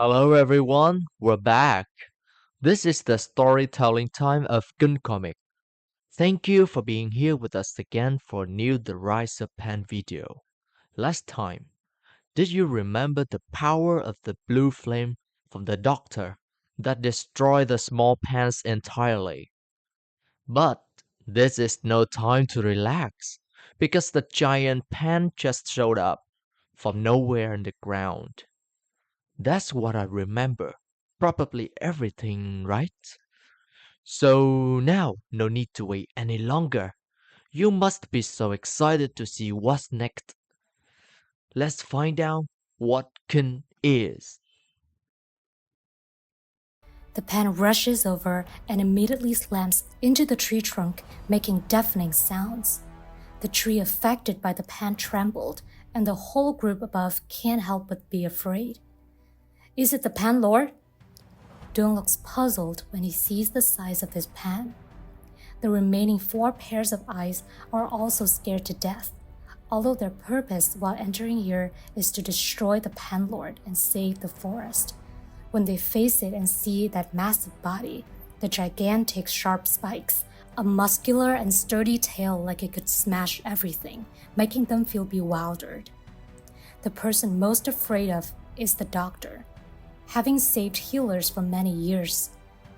Hello everyone, we're back. This is the storytelling time of KinhComic. Thank you for being here with us again for a new The Rise of Pan video. Last time, did you remember the power of the blue flame from the doctor that destroyed the small pans entirely? But this is no time to relax because the giant pan just showed up from nowhere in the ground. That's what I remember. Probably everything, right? So now, no need to wait any longer. You must be so excited to see what's next. Let's find out what Kin is. The pan rushes over and immediately slams into the tree trunk, making deafening sounds. The tree affected by the pan trembled, and the whole group above can't help but be afraid. Is it the pan lord? Dung looks puzzled when he sees the size of his pan. The remaining 4 pairs of eyes are also scared to death, although their purpose while entering here is to destroy the pan lord and save the forest. When they face it and see that massive body, the gigantic sharp spikes, a muscular and sturdy tail like it could smash everything, making them feel bewildered. The person most afraid of is the doctor. Having saved healers for many years,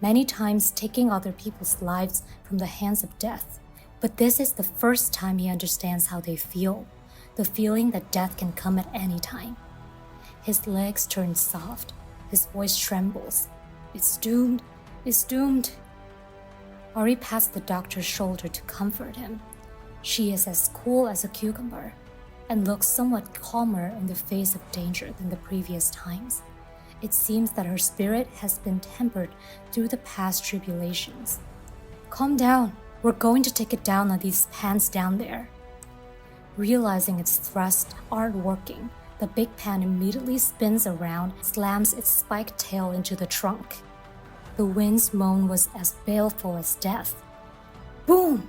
many times taking other people's lives from the hands of death, but this is the first time he understands how they feel, the feeling that death can come at any time. His legs turn soft. His voice trembles. It's doomed. It's doomed. Ari passed the doctor's shoulder to comfort him. She is as cool as a cucumber and looks somewhat calmer in the face of danger than the previous times. It seems that her spirit has been tempered through the past tribulations. Calm down. We're going to take it down on these pans down there. Realizing its thrusts aren't working, the big pan immediately spins around, slams its spiked tail into the trunk. The wind's moan was as baleful as death. Boom!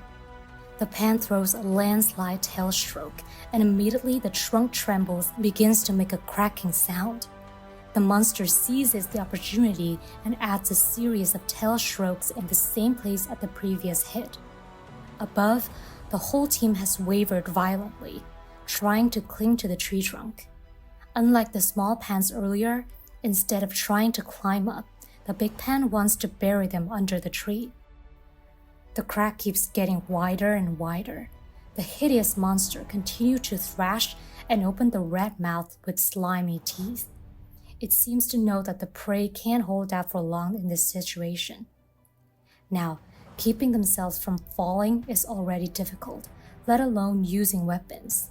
The pan throws a landslide tail stroke, and immediately the trunk trembles and begins to make a cracking sound. The monster seizes the opportunity and adds a series of tail strokes in the same place at the previous hit. Above, the whole team has wavered violently, trying to cling to the tree trunk. Unlike the small pans earlier, instead of trying to climb up, the big pan wants to bury them under the tree. The crack keeps getting wider and wider. The hideous monster continued to thrash and open the red mouth with slimy teeth. It seems to know that the prey can't hold out for long in this situation. Now, keeping themselves from falling is already difficult, let alone using weapons.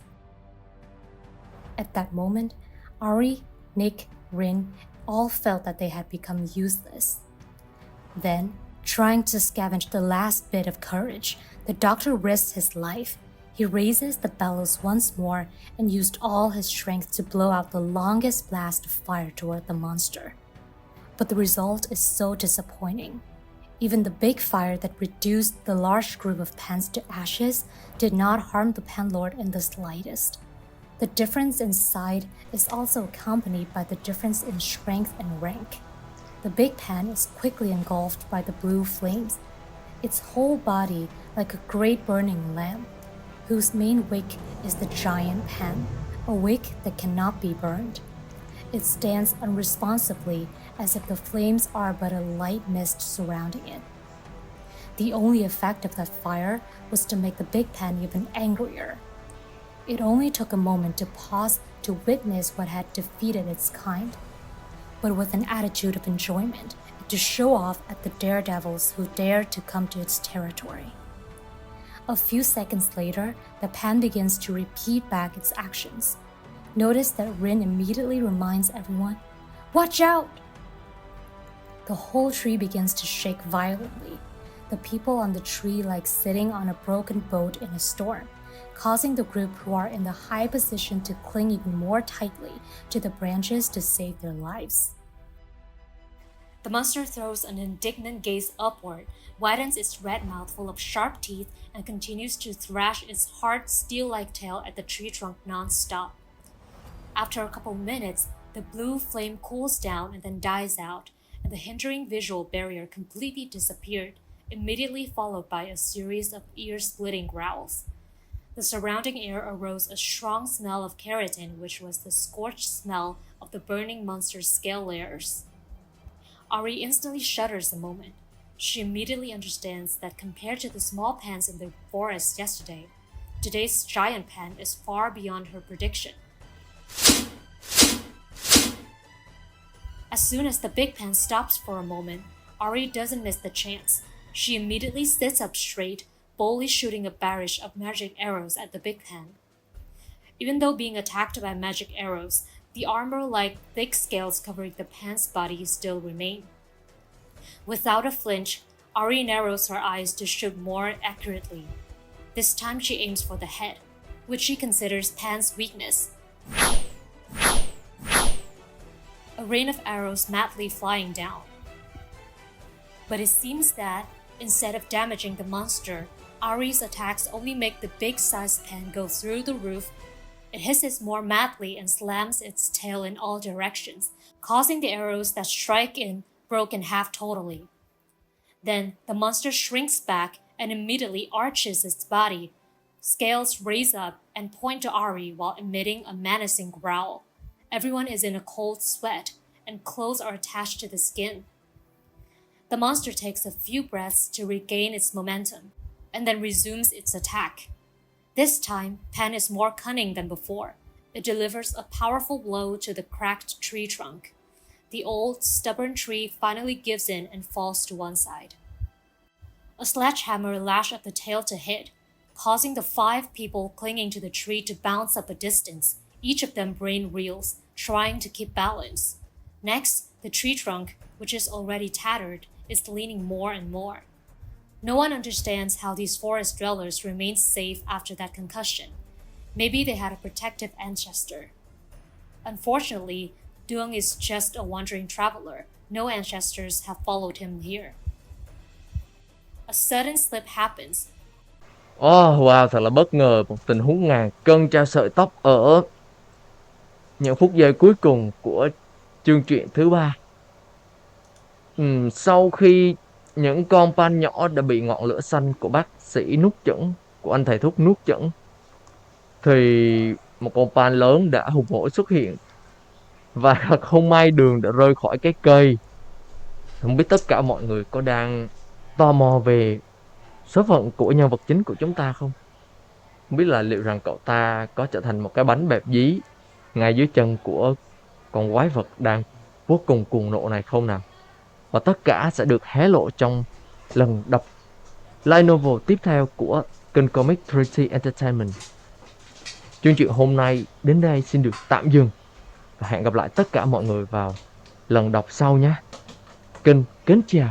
At that moment, Ari, Nick, Rin all felt that they had become useless. Then, trying to scavenge the last bit of courage, the doctor risks his life. He raises the bellows once more and used all his strength to blow out the longest blast of fire toward the monster. But the result is so disappointing. Even the big fire that reduced the large group of pans to ashes did not harm the pan lord in the slightest. The difference in size is also accompanied by the difference in strength and rank. The big pan is quickly engulfed by the blue flames, its whole body like a great burning lamp, whose main wick is the giant pan, a wick that cannot be burned. It stands unresponsively as if the flames are but a light mist surrounding it. The only effect of that fire was to make the big pan even angrier. It only took a moment to pause to witness what had defeated its kind, but with an attitude of enjoyment, to show off at the daredevils who dared to come to its territory. A few seconds later, the pan begins to repeat back its actions. Notice that Rin immediately reminds everyone, "Watch out!" The whole tree begins to shake violently. The people on the tree like sitting on a broken boat in a storm, causing the group who are in the high position to cling even more tightly to the branches to save their lives. The monster throws an indignant gaze upward, widens its red mouth full of sharp teeth, and continues to thrash its hard, steel-like tail at the tree trunk non-stop. After a couple minutes, The blue flame cools down and then dies out, and the hindering visual barrier completely disappeared, immediately followed by a series of ear-splitting growls. The surrounding air arose a strong smell of keratin, which was the scorched smell of the burning monster's scale layers. Ari instantly shudders a moment. She immediately understands that compared to the small pans in the forest yesterday, today's giant pan is far beyond her prediction. As soon as the big pan stops for a moment, Ari doesn't miss the chance. She immediately sits up straight, boldly shooting a barrage of magic arrows at the big pan. Even though being attacked by magic arrows, the armor-like thick scales covering the pan's body still remain. Without a flinch, Ari narrows her eyes to shoot more accurately. This time she aims for the head, which she considers Pan's weakness. A rain of arrows madly flying down. But it seems that, instead of damaging the monster, Ari's attacks only make the big-sized pan go through the roof. It hisses more madly and slams its tail in all directions, causing the arrows that strike in broke in half totally. Then the monster shrinks back and immediately arches its body. Scales raise up and point to Ari while emitting a menacing growl. Everyone is in a cold sweat, and clothes are attached to the skin. The monster takes a few breaths to regain its momentum, and then resumes its attack. This time, Pan is more cunning than before. It delivers a powerful blow to the cracked tree trunk. The old, stubborn tree finally gives in and falls to one side. A sledgehammer lashed at the tail to hit, causing the 5 people clinging to the tree to bounce up a distance. Each of them brain reels, trying to keep balance. Next, the tree trunk, which is already tattered, is leaning more and more. No one understands how these forest dwellers remained safe after that concussion. Maybe they had a protective ancestor. Unfortunately, Duong is just a wandering traveler. No ancestors have followed him here. A sudden slip happens. Oh wow, thật là bất ngờ, một tình huống ngàn cân treo sợi tóc ở những phút giây cuối cùng của chương truyện thứ 3. Sau khi những con pan nhỏ đã bị ngọn lửa xanh của bác sĩ nuốt chửng, của anh thầy thuốc nuốt chửng, thì một con pan lớn đã hùng hổ xuất hiện. Và thật không may Đường đã rơi khỏi cái cây. Không biết tất cả mọi người có đang tò mò về số phận của nhân vật chính của chúng ta không? Không biết là liệu rằng cậu ta có trở thành một cái bánh bẹp dí ngay dưới chân của con quái vật đang vô cùng cuồng nộ này không nào? Và tất cả sẽ được hé lộ trong lần đọc light novel tiếp theo của KinhComic 3D Entertainment. Chương trình hôm nay đến đây xin được tạm dừng. Và hẹn gặp lại tất cả mọi người vào lần đọc sau nhé. Kính chào.